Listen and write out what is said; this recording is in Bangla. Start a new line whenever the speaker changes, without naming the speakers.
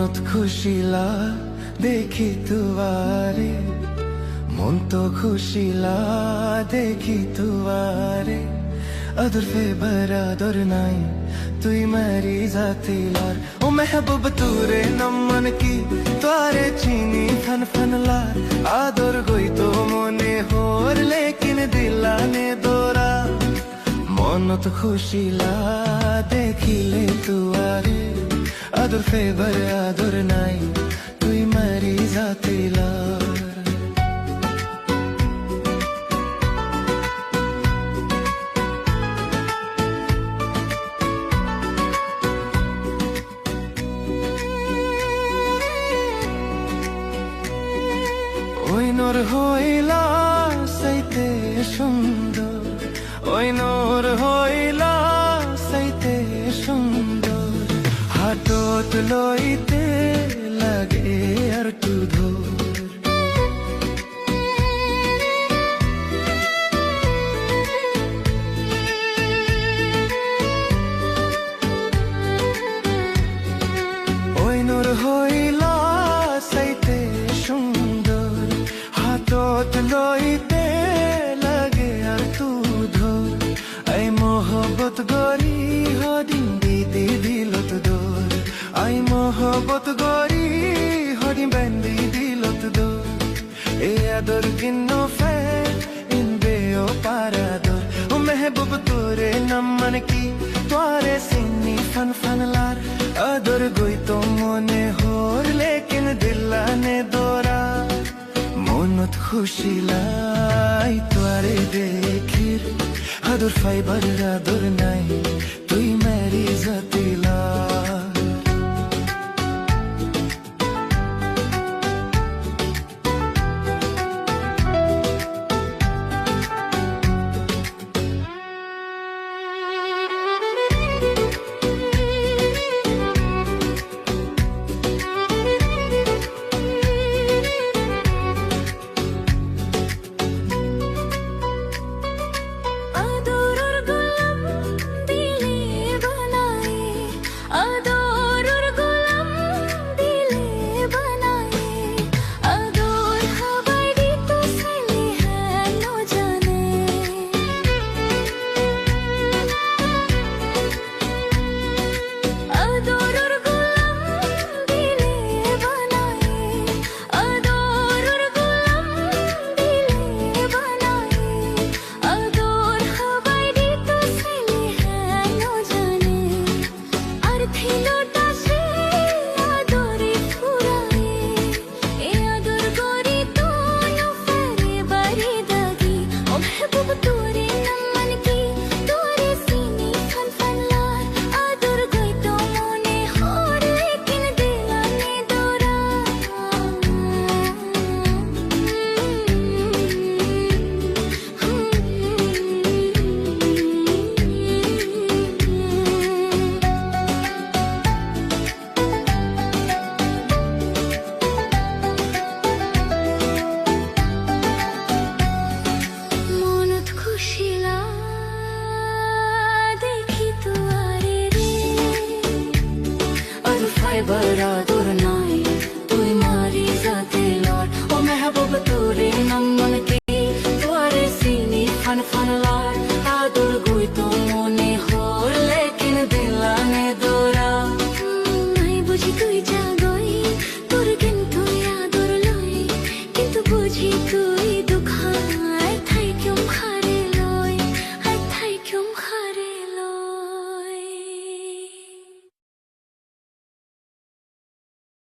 মনত খুশিলা দেখি তুয়ারে, মন তো খুশিলা দেখি তুয়ারে। अदर फे बरादर नाई तुई मेरी जाती लार। ओ महबूब तूरे नमन की तारे चीनी फन फन लार। आदर गोई तो मोने होर लेकिन दिलाने दोरा। मनत खुशिला देखिले तुआरे, अदर फे बरादर नाई तुई मेरी जाती लार। ওই নূর হইলা সাইতে সুন্দর, ওই নূর হইলা সাইতে সুন্দর। হাতত লইতে লাগে আর টু ধর। ওই নূর হইলা সাইতে সুন্দর, হাতত লইতে লাগে আর তু ধর। আই মোহব্বত গরি হদিন দিদি দিলত দোর। আই মোহব্বত গরি হদিন বেন্দি দিলত দোর। এ আদর কিন্ন ফে ইন বেও পারাদর। ও মেহবুব তোরে নমন কি তোরে সিন্নি ফন ফন লার। আদর গই তো মনে হোর লেকিন দিলানে দোরা। মনত খুশিলাই তোরে দেখির, আদর ফাইবার আদর নাই তুই মেরি জাতিলা। बरादर